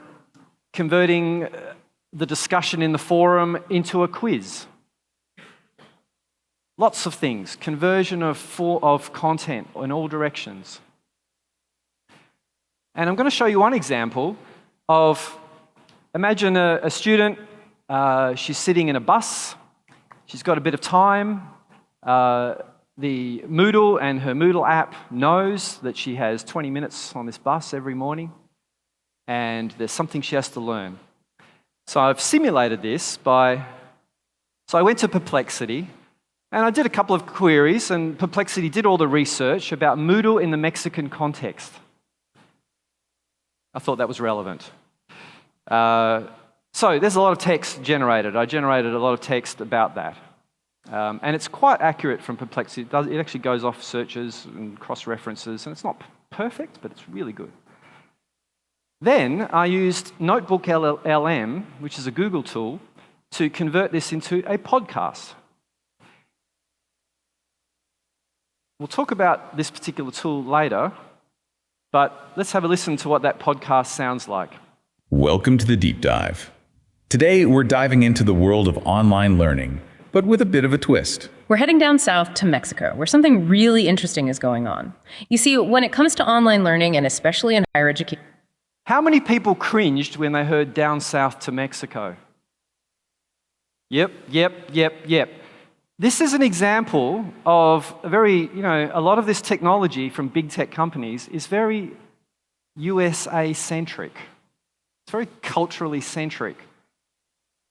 discussion in the forum into a quiz. Lots of things. Conversion of content in all directions. And I'm going to show you one example of, imagine a student, she's sitting in a bus, she's got a bit of time, the Moodle and her Moodle app knows that she has 20 minutes on this bus every morning, and there's something she has to learn. So I've simulated this so I went to Perplexity, and I did a couple of queries, and Perplexity did all the research about Moodle in the Mexican context. I thought that was relevant. So there's a lot of text generated. I generated a lot of text about that. And it's quite accurate from Perplexity. It actually goes off searches and cross-references, and it's not perfect, but it's really good. Then I used Notebook LM, which is a Google tool, to convert this into a podcast. We'll talk about this particular tool later, but let's have a listen to what that podcast sounds like. Welcome to the Deep Dive. Today, we're diving into the world of online learning, but with a bit of a twist. We're heading down south to Mexico, where something really interesting is going on. You see, when it comes to online learning, and especially in higher education... How many people cringed when they heard down south to Mexico? Yep. This is an example of a lot of this technology from big tech companies is very USA-centric. It's very culturally centric.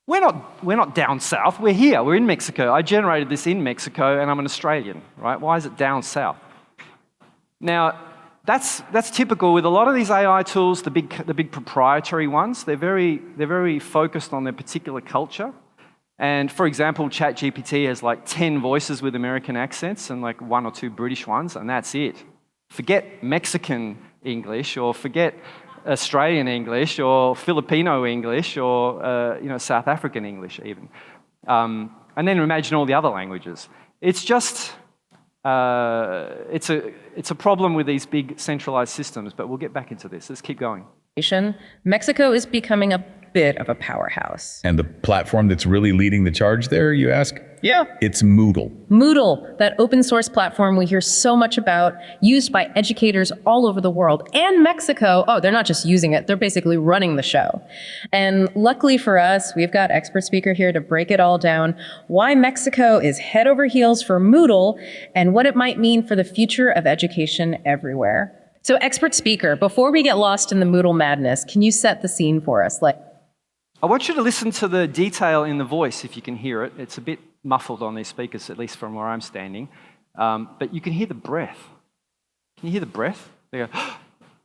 We're not down south, we're here, we're in Mexico. I generated this in Mexico and I'm an Australian, right? Why is it down south? Now, that's typical with a lot of these AI tools, the big proprietary ones. They're very focused on their particular culture. And for example, ChatGPT has like 10 voices with American accents and like 1 or 2 British ones, and that's it. Forget Mexican English, or forget Australian English, or Filipino English, or South African English even. And then imagine all the other languages. It's just it's a problem with these big centralized systems, but we'll get back into this. Let's keep going. Mexico is becoming a bit of a powerhouse. And the platform that's really leading the charge there, you ask? Yeah. It's Moodle. Moodle, that open source platform we hear so much about, used by educators all over the world. And Mexico, they're not just using it, they're basically running the show. And luckily for us, we've got expert speaker here to break it all down, why Mexico is head over heels for Moodle, and what it might mean for the future of education everywhere. So expert speaker, before we get lost in the Moodle madness, can you set the scene for us? I want you to listen to the detail in the voice if you can hear it. It's a bit muffled on these speakers, at least from where I'm standing. But you can hear the breath. Can you hear the breath? They go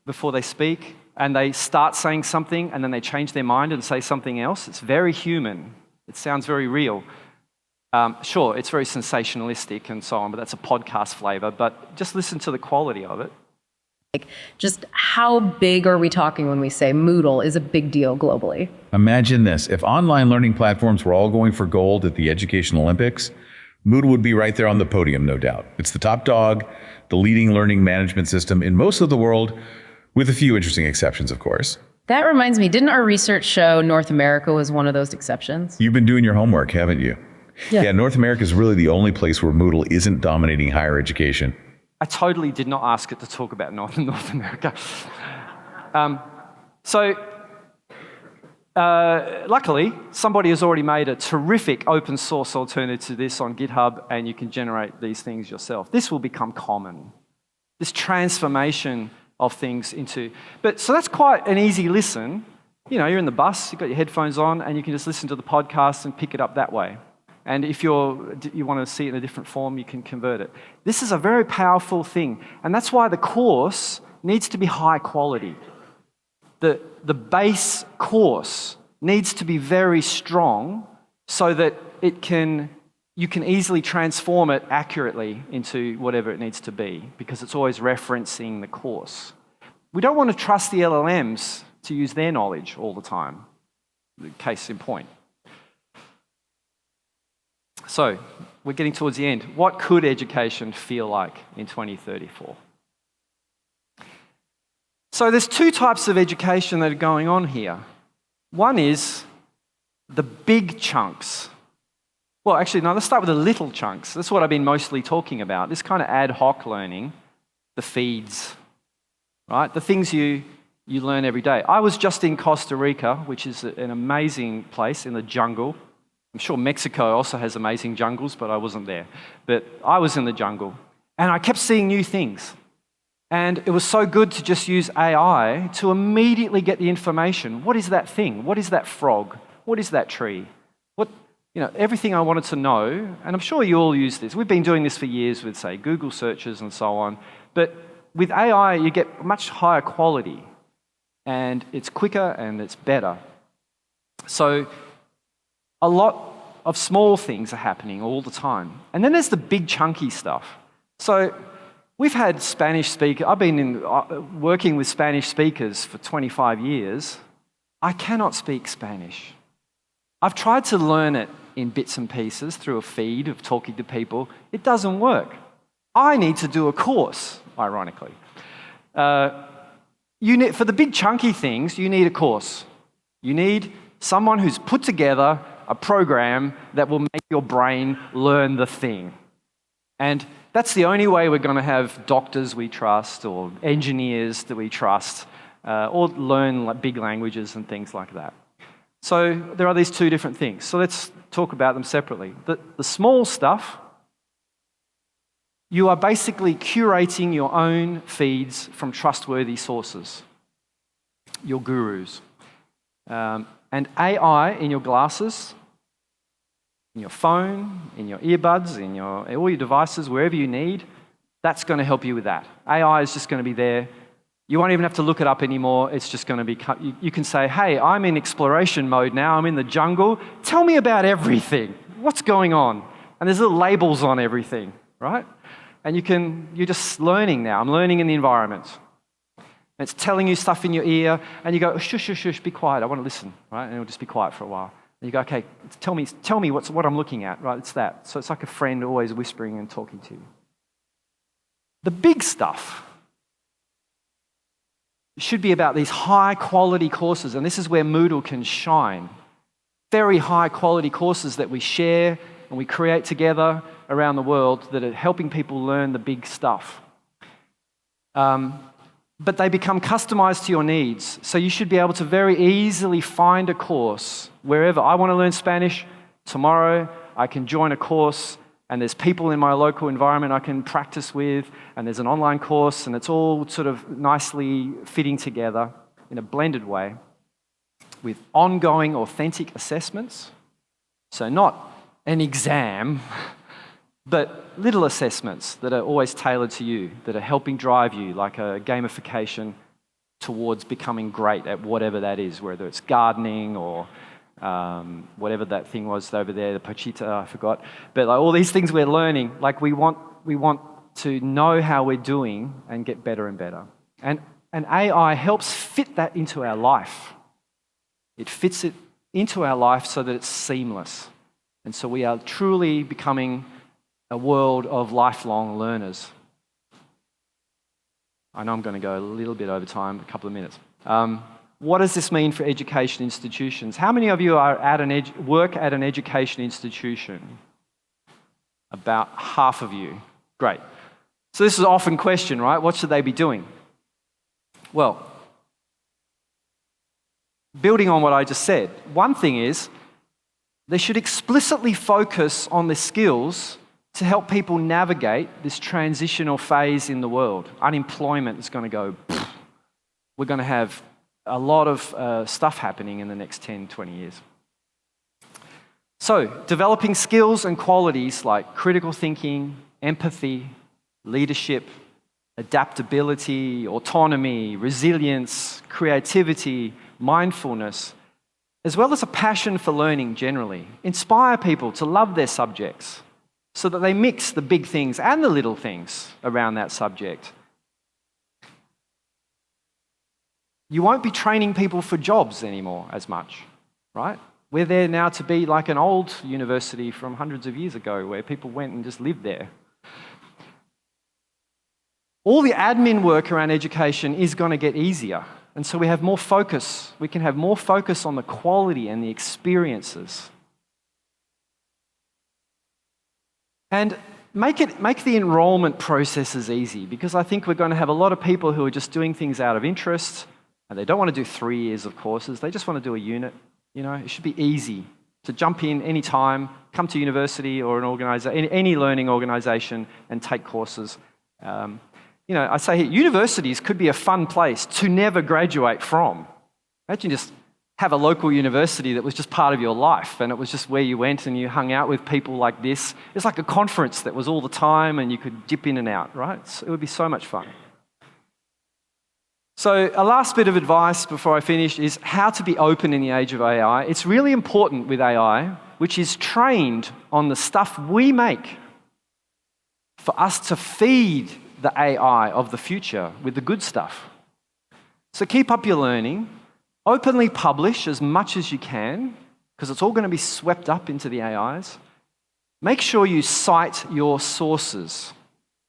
before they speak, and they start saying something, and then they change their mind and say something else. It's very human. It sounds very real. Sure, it's very sensationalistic and so on, but that's a podcast flavor. But just listen to the quality of it. Just how big are we talking when we say Moodle is a big deal globally? Imagine this. If online learning platforms were all going for gold at the Education Olympics, Moodle would be right there on the podium, no doubt. It's the top dog, the leading learning management system in most of the world, with a few interesting exceptions, of course. That reminds me, didn't our research show North America was one of those exceptions? You've been doing your homework, haven't you? Yeah, North America is really the only place where Moodle isn't dominating higher education. I totally did not ask it to talk about North America. Luckily, somebody has already made a terrific open source alternative to this on GitHub, and you can generate these things yourself. This will become common. This transformation of things into... So that's quite an easy listen. You know, you're in the bus, you've got your headphones on, and you can just listen to the podcast and pick it up that way. And if you want to see it in a different form, you can convert it. This is a very powerful thing, and that's why the course needs to be high quality. The base course needs to be very strong so that you can easily transform it accurately into whatever it needs to be, because it's always referencing the course. We don't want to trust the LLMs to use their knowledge all the time. Case in point. So, we're getting towards the end. What could education feel like in 2034? So there's two types of education that are going on here. One is the big chunks. Well, actually, no, let's start with the little chunks. That's what I've been mostly talking about. This kind of ad hoc learning, the feeds, right? The things you learn every day. I was just in Costa Rica, which is an amazing place in the jungle. I'm sure Mexico also has amazing jungles, but I wasn't there. But I was in the jungle, and I kept seeing new things. And it was so good to just use AI to immediately get the information. What is that thing? What is that frog? What is that tree? Everything I wanted to know, and I'm sure you all use this. We've been doing this for years with, say, Google searches and so on. But with AI, you get much higher quality, and it's quicker and it's better. So a lot of small things are happening all the time. And then there's the big chunky stuff. So we've had Spanish speakers. I've been working with Spanish speakers for 25 years. I cannot speak Spanish. I've tried to learn it in bits and pieces through a feed of talking to people. It doesn't work. I need to do a course, ironically. For the big chunky things, you need a course. You need someone who's put together a program that will make your brain learn the thing. And that's the only way we're going to have doctors we trust or engineers that we trust or learn big languages and things like that. So there are these two different things. So let's talk about them separately. The small stuff, you are basically curating your own feeds from trustworthy sources, your gurus. And AI in your glasses, in your phone, in your earbuds, in all your devices, wherever you need, that's going to help you with that. AI is just going to be there. You won't even have to look it up anymore. It's just going to be, you can say, hey, I'm in exploration mode now. I'm in the jungle. Tell me about everything. What's going on? And there's little labels on everything, right? And you're just learning now. I'm learning in the environment. And it's telling you stuff in your ear, and you go, shush, shush, shush, be quiet. I want to listen, right? And it'll just be quiet for a while. And you go, okay, tell me what I'm looking at, right? It's that. So it's like a friend always whispering and talking to you. The big stuff should be about these high-quality courses, and this is where Moodle can shine. Very high-quality courses that we share and we create together around the world that are helping people learn the big stuff. But they become customized to your needs. So you should be able to very easily find a course wherever. I want to learn Spanish. Tomorrow, I can join a course and there's people in my local environment I can practice with, and there's an online course, and it's all sort of nicely fitting together in a blended way with ongoing authentic assessments. So not an exam, but little assessments that are always tailored to you, that are helping drive you, like a gamification towards becoming great at whatever that is, whether it's gardening or whatever that thing was over there, the pochita, I forgot. But like all these things we're learning, like we want to know how we're doing and get better and better. And AI helps fit that into our life. It fits it into our life so that it's seamless. And so we are truly becoming a world of lifelong learners. I know I'm going to go a little bit over time, a couple of minutes. What does this mean for education institutions? How many of you are work at an education institution? About half of you. Great. So this is an often question, right? What should they be doing? Well, building on what I just said, one thing is they should explicitly focus on the skills to help people navigate this transitional phase in the world. Unemployment is going to go, we're going to have a lot of stuff happening in the next 10, 20 years. So, developing skills and qualities like critical thinking, empathy, leadership, adaptability, autonomy, resilience, creativity, mindfulness, as well as a passion for learning generally. Inspire people to love their subjects so that they mix the big things and the little things around that subject. You won't be training people for jobs anymore as much, right? We're there now to be like an old university from hundreds of years ago where people went and just lived there. All the admin work around education is going to get easier. And so we have more focus. We can have more focus on the quality and the experiences. And make the enrollment processes easy, because I think we're going to have a lot of people who are just doing things out of interest, and they don't want to do 3 years of courses. They just want to do a unit. You know, it should be easy to jump in any time, come to university or any learning organisation and take courses. I say here, universities could be a fun place to never graduate from. Imagine just have a local university that was just part of your life, and it was just where you went and you hung out with people like this. It's like a conference that was all the time and you could dip in and out, right? So it would be so much fun. So a last bit of advice before I finish is how to be open in the age of AI. It's really important with AI, which is trained on the stuff we make, for us to feed the AI of the future with the good stuff. So keep up your learning. Openly publish as much as you can, because it's all going to be swept up into the AIs. Make sure you cite your sources.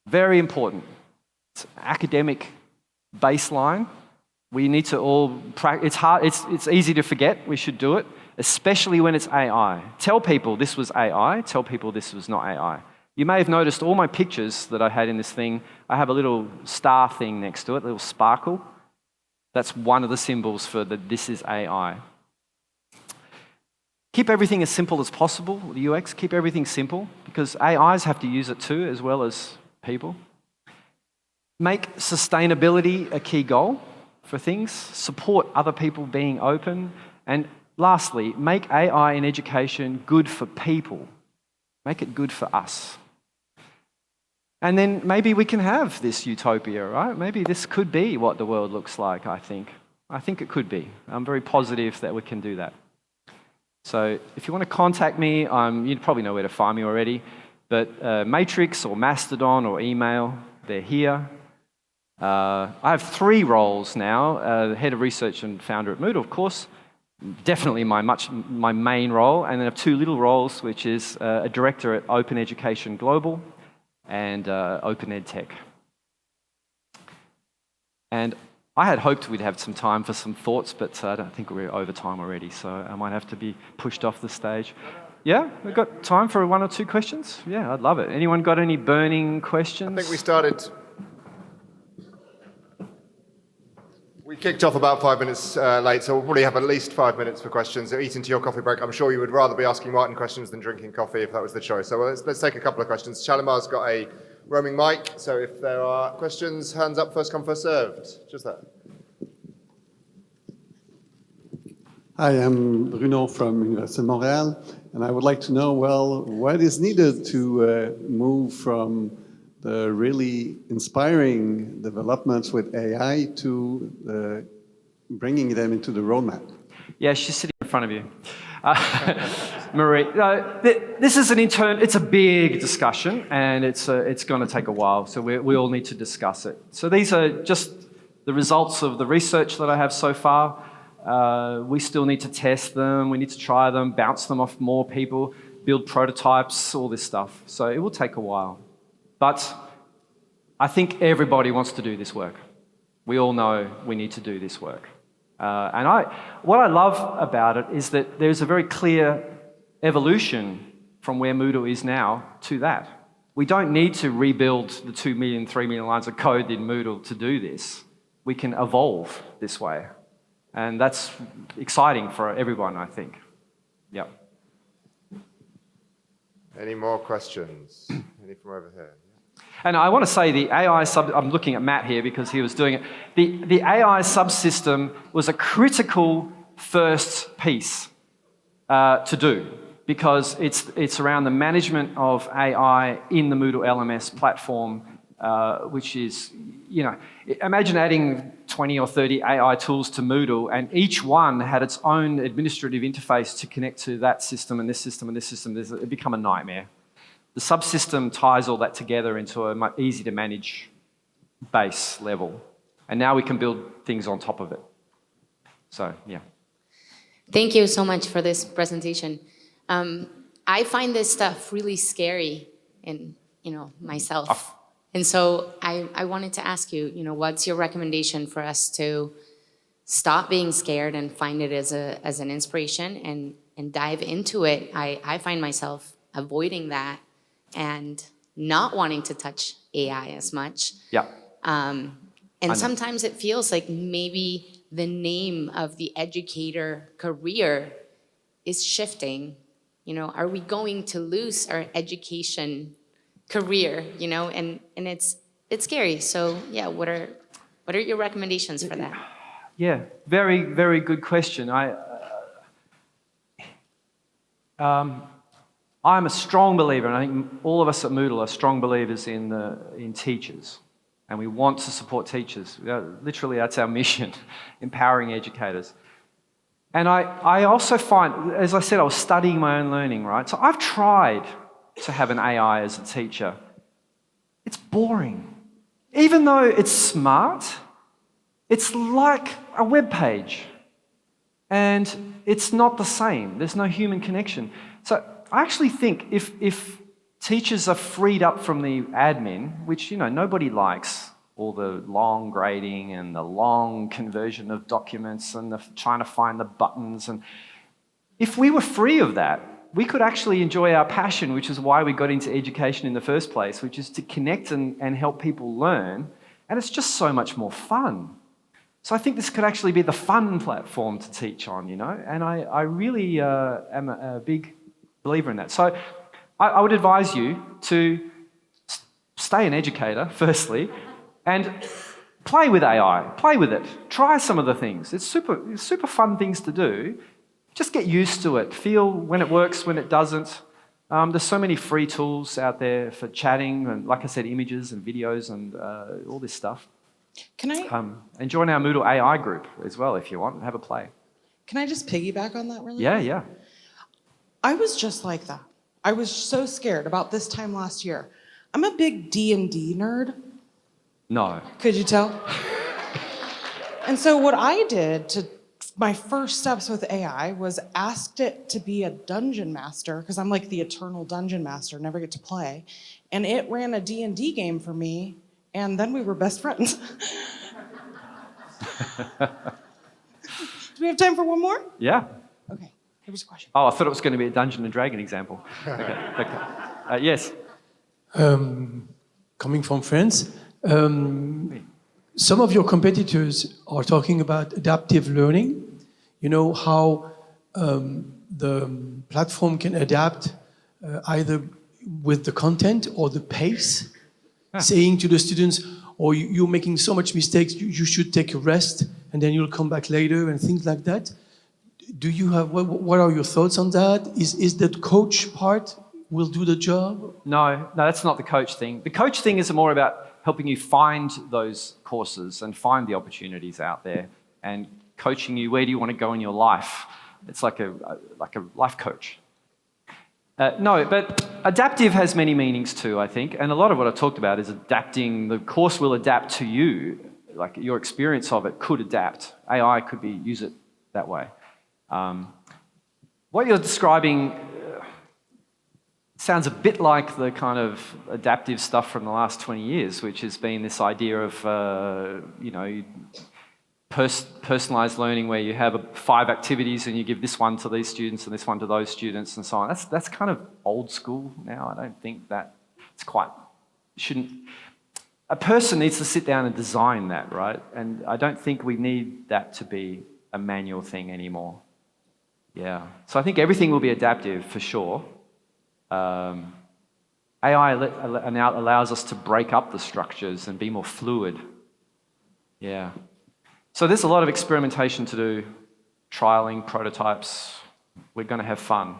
Very important. It's academic baseline. We need to all practice. It's hard. It's easy to forget. We should do it, especially when it's AI. Tell people this was AI. Tell people this was not AI. You may have noticed all my pictures that I had in this thing, I have a little star thing next to it, a little sparkle. That's one of the symbols for this is AI. Keep everything as simple as possible, the UX. Keep everything simple, because AIs have to use it too, as well as people. Make sustainability a key goal for things. Support other people being open. And lastly, make AI in education good for people. Make it good for us. And then maybe we can have this utopia, right? Maybe this could be what the world looks like, I think. I think it could be. I'm very positive that we can do that. So if you want to contact me, you probably know where to find me already, but Matrix or Mastodon or email, they're here. I have 3 roles now, head of research and founder at Moodle, of course. Definitely my main role, and then I have 2 little roles, which is a director at Open Education Global and Open EdTech. And I had hoped we'd have some time for some thoughts, but I don't think we're over time already, so I might have to be pushed off the stage. Yeah, we've got time for 1 or 2 questions? Yeah, I'd love it. Anyone got any burning questions? I think we started. We kicked off about 5 minutes late, so we'll probably have at least 5 minutes for questions. So eat into your coffee break. I'm sure you would rather be asking Martin questions than drinking coffee if that was the choice. So let's take a couple of questions. Shalimar's got a roaming mic, so if there are questions, hands up, first come, first served. Just that. Hi, I'm Bruno from Université de Montréal, and I would like to know, well, what is needed to move from the really inspiring developments with AI to bringing them into the roadmap? Yeah, she's sitting in front of you. Marie, this is it's a big discussion, and it's going to take a while, so we all need to discuss it. So these are just the results of the research that I have so far. We still need to test them, we need to try them, bounce them off more people, build prototypes, all this stuff. So it will take a while. But I think everybody wants to do this work. We all know we need to do this work. What I love about it is that there's a very clear evolution from where Moodle is now to that. We don't need to rebuild the 2 million, 3 million lines of code in Moodle to do this. We can evolve this way. And that's exciting for everyone, I think. Yep. Any more questions? Any from over here? And I want to say the AI I'm looking at Matt here because he was doing it. The AI subsystem was a critical first piece to do because it's around the management of AI in the Moodle LMS platform, which is, imagine adding 20 or 30 AI tools to Moodle, and each one had its own administrative interface to connect to that system and this system and this system. It'd become a nightmare. The subsystem ties all that together into a easy to manage base level. And now we can build things on top of it. So, yeah. Thank you so much for this presentation. I find this stuff really scary in, myself. And so I wanted to ask you, what's your recommendation for us to stop being scared and find it as an inspiration and dive into it? I find myself avoiding that and not wanting to touch AI as much. Yeah. And sometimes it feels like maybe the name of the educator career is shifting. Are we going to lose our education career? And it's scary. So yeah, what are your recommendations for that? Yeah, very, very good question. I'm a strong believer, and I think all of us at Moodle are strong believers in teachers, and we want to support teachers. Literally, that's our mission, empowering educators. And I also find, as I said, I was studying my own learning, right? So I've tried to have an AI as a teacher. It's boring. Even though it's smart, it's like a web page, and it's not the same. There's no human connection. So I actually think if teachers are freed up from the admin, which nobody likes, all the long grading and the long conversion of documents and trying to find the buttons, and if we were free of that, we could actually enjoy our passion, which is why we got into education in the first place, which is to connect and help people learn, and it's just so much more fun. So I think this could actually be the fun platform to teach on, and I really am a big believer in that. So I would advise you to stay an educator, firstly, and play with AI, play with it, try some of the things. It's super fun things to do. Just get used to it, feel when it works, when it doesn't. There's so many free tools out there for chatting, and like I said, images and videos and all this stuff. Can I? And join our Moodle AI group as well if you want, and have a play. Can I just piggyback on that really? Yeah. I was just like that. I was so scared about this time last year. I'm a big D&D nerd. No. Could you tell? And so what I did to my first steps with AI was asked it to be a dungeon master, because I'm like the eternal dungeon master, never get to play. And it ran a D&D game for me, and then we were best friends. Do we have time for one more? Yeah. Okay, here's a question. Oh, I thought it was going to be a Dungeon and Dragon example. Okay. Yes. Coming from France, some of your competitors are talking about adaptive learning. You know, how the platform can adapt either with the content or the pace, saying to the students, or you're making so much mistakes, you should take a rest and then you'll come back later and things like that. Do you have, what are your thoughts on that? Is that coach part will do the job? No, that's not the coach thing. The coach thing is more about helping you find those courses and find the opportunities out there and coaching you, where do you want to go in your life? It's like a life coach. No, but adaptive has many meanings too, I think. And a lot of what I talked about is adapting. The course will adapt to you. Like your experience of it could adapt. AI could use it that way. What you're describing sounds a bit like the kind of adaptive stuff from the last 20 years, which has been this idea of, personalized learning where you have 5 activities and you give this one to these students and this one to those students and so on. That's kind of old school now. I don't think that it's quite, a person needs to sit down and design that, right? And I don't think we need that to be a manual thing anymore. Yeah. So I think everything will be adaptive for sure. AI now allows us to break up the structures and be more fluid. Yeah. So there's a lot of experimentation to do, trialing, prototypes. We're going to have fun.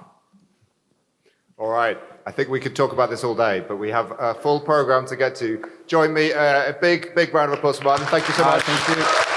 All right. I think we could talk about this all day, but we have a full program to get to. Join me, a big round of applause for Martin. Thank you so much. Thank you.